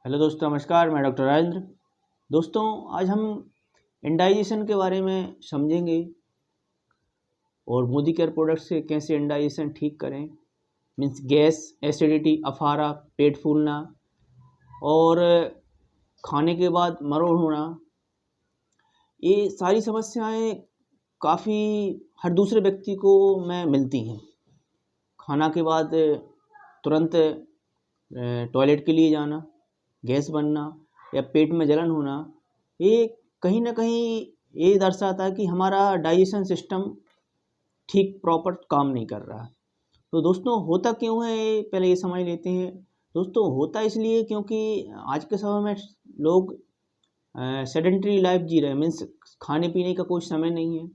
Hello दोस्तों, नमस्कार। मैं डॉक्टर राजेंद्र। दोस्तों, आज हम इंडाइजेशन के बारे में समझेंगे और मोदी केयर प्रोडक्ट से कैसे इंडाइजेशन ठीक करें। मीन्स गैस, एसिडिटी, अफारा, पेट फूलना और खाने के बाद मरोड़ होना, ये सारी समस्याएं काफ़ी हर दूसरे व्यक्ति को में मिलती हैं। खाना के बाद तुरंत टॉयलेट के लिए जाना, गैस बनना या पेट में जलन होना, ये कहीं ना कहीं ये दर्शाता है कि हमारा डाइजेशन सिस्टम ठीक प्रॉपर काम नहीं कर रहा। तो दोस्तों, होता क्यों है ये पहले ये समझ लेते हैं। दोस्तों, होता इसलिए क्योंकि आज के समय में लोग सेडेंटरी लाइफ जी रहे हैं। मीन्स खाने पीने का कोई समय नहीं है,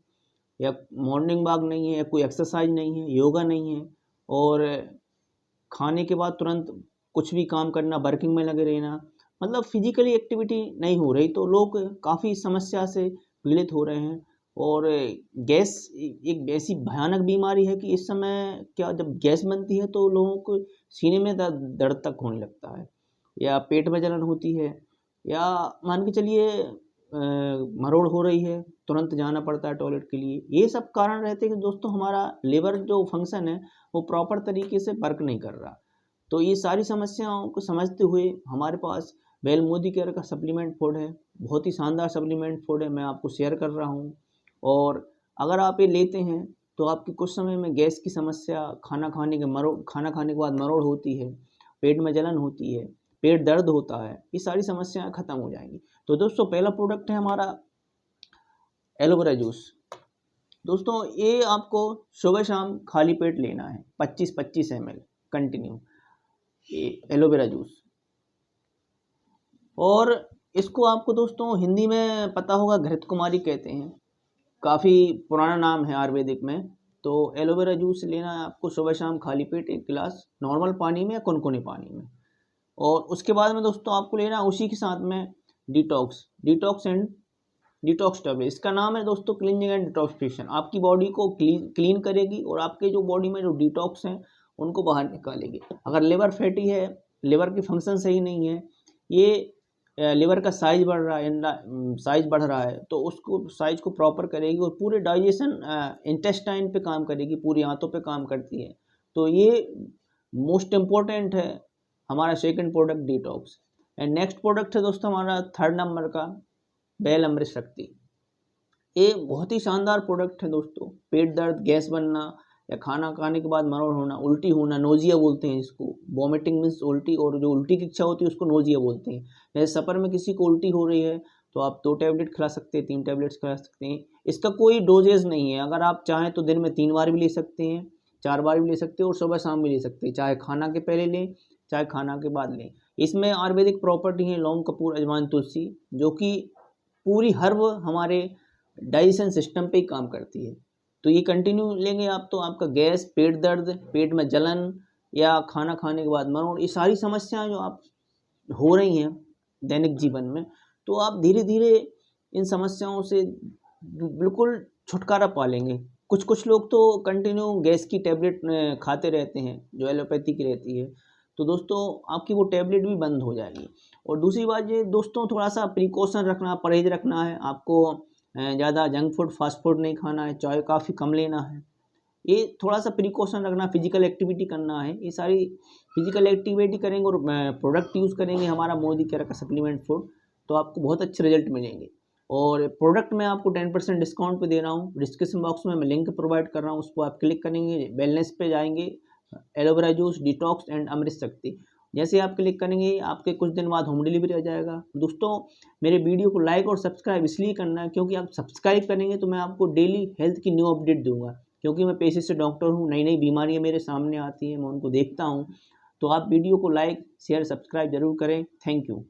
या मॉर्निंग वॉक नहीं है, या कोई एक्सरसाइज नहीं है, योगा नहीं है, और खाने के बाद तुरंत कुछ भी काम करना, वर्किंग में लगे रहना, मतलब फिजिकली एक्टिविटी नहीं हो रही। तो लोग काफ़ी समस्या से पीड़ित हो रहे हैं। और गैस एक ऐसी भयानक बीमारी है कि इस समय क्या, जब गैस बनती है तो लोगों को सीने में दर्द तक होने लगता है, या पेट में जलन होती है, या मान के चलिए मरोड़ हो रही है, तुरंत जाना पड़ता है टॉयलेट के लिए। ये सब कारण रहते हैं कि दोस्तों हमारा लिवर जो फंक्शन है वो प्रॉपर तरीके से वर्क नहीं कर रहा। तो ये सारी समस्याओं को समझते हुए हमारे पास वेल मोदी केयर का सप्लीमेंट फूड है। बहुत ही शानदार सप्लीमेंट फूड है, मैं आपको शेयर कर रहा हूँ। और अगर आप ये लेते हैं तो आपकी कुछ समय में गैस की समस्या, खाना खाने के बाद मरोड़ होती है, पेट में जलन होती है, पेट दर्द होता है, ये सारी समस्याएं खत्म हो जाएंगी। तो दोस्तों, पहला प्रोडक्ट है हमारा एलोवेरा जूस। दोस्तों, ये आपको सुबह शाम खाली पेट लेना है, 25-25 ml कंटिन्यू, ये एलोवेरा जूस। और इसको आपको दोस्तों हिंदी में पता होगा, घृत कुमारी कहते हैं। काफ़ी पुराना नाम है आयुर्वेदिक में। तो एलोवेरा जूस लेना है आपको सुबह शाम खाली पेट, 1 गिलास नॉर्मल पानी में या कुनकुने पानी में। और उसके बाद में दोस्तों आपको लेना है उसी के साथ में डिटॉक्स टैबलेट। इसका नाम है दोस्तों क्लींजिंग एंड डिटॉक्सिफिकेशन। आपकी बॉडी को क्लीन करेगी और आपके जो बॉडी में जो डिटॉक्स हैं उनको बाहर निकालेगी। अगर लिवर फैटी है, लिवर की फंक्शन सही नहीं है, ये लिवर का साइज बढ़ रहा है, साइज बढ़ रहा है, तो उसको साइज को प्रॉपर करेगी और पूरे डाइजेशन इंटेस्टाइन पे काम करेगी, पूरी आंतों पे काम करती है। तो ये मोस्ट इम्पोर्टेंट है हमारा second product, detox. And next product है दोस्तों हमारा 3rd नंबर का, बेल अमृत शक्ति। ये बहुत ही शानदार प्रोडक्ट है दोस्तों। पेट दर्द, गैस बनना, या खाना खाने के बाद मरोड़ होना, उल्टी होना, नोजिया बोलते हैं इसको। वॉमिटिंग मीन्स उल्टी, और जो उल्टी की इच्छा होती है उसको नोजिया बोलते हैं। जैसे सफ़र में किसी को उल्टी हो रही है तो आप 2 टैबलेट खिला सकते हैं, 3 टैबलेट्स खिला सकते हैं। इसका कोई डोजेज नहीं है। अगर आप चाहें तो दिन में 3 बार भी ले सकते हैं, 4 बार भी ले सकते हैं, और सुबह शाम भी ले सकते हैं। चाहे खाना के पहले लें, चाहे खाना के बाद लें। इसमें आयुर्वेदिक प्रॉपर्टी है लौंग, कपूर, अजवाइन, तुलसी, जो कि पूरी हर्ब हमारे डाइजेशन सिस्टम पे ही काम करती है। तो ये कंटिन्यू लेंगे आप तो आपका गैस, पेट दर्द, पेट में जलन, या खाना खाने के बाद मरोड़, ये सारी समस्याएं जो आप हो रही हैं दैनिक जीवन में, तो आप धीरे धीरे इन समस्याओं से बिल्कुल छुटकारा पा लेंगे। कुछ कुछ लोग तो कंटिन्यू गैस की टैबलेट खाते रहते हैं जो एलोपैथी की रहती है। तो दोस्तों, आपकी वो टैबलेट भी बंद हो जाएगी। और दूसरी बात ये दोस्तों, थोड़ा सा प्रिकॉशन रखना, परहेज रखना है आपको। ज़्यादा जंक फूड, फास्ट फूड नहीं खाना है, चाय काफ़ी कम लेना है, ये थोड़ा सा प्रिकॉशन रखना, फिजिकल एक्टिविटी करना है। ये सारी फिजिकल एक्टिविटी करेंगे और प्रोडक्ट यूज़ करेंगे हमारा मोदी केयर का सप्लीमेंट फूड, तो आपको बहुत अच्छे रिजल्ट मिलेंगे। और प्रोडक्ट मैं आपको 10% डिस्काउंट पे दे रहा हूँ। डिस्क्रिप्शन बॉक्स में मैं लिंक प्रोवाइड कर रहा हूँ, उस पर आप क्लिक करेंगे, वेलनेस पे जाएंगे, एलोवेरा जूस, डिटॉक्स एंड अमृत शक्ति। जैसे आप क्लिक करेंगे, आपके कुछ दिन बाद होम डिलीवरी आ जाएगा। दोस्तों, मेरे वीडियो को लाइक और सब्सक्राइब इसलिए करना है क्योंकि आप सब्सक्राइब करेंगे तो मैं आपको डेली हेल्थ की न्यू अपडेट दूंगा। क्योंकि मैं पेशे से डॉक्टर हूँ, नई नई बीमारियाँ मेरे सामने आती हैं, मैं उनको देखता हूँ। तो आप वीडियो को लाइक, शेयर, सब्सक्राइब जरूर करें। Thank you.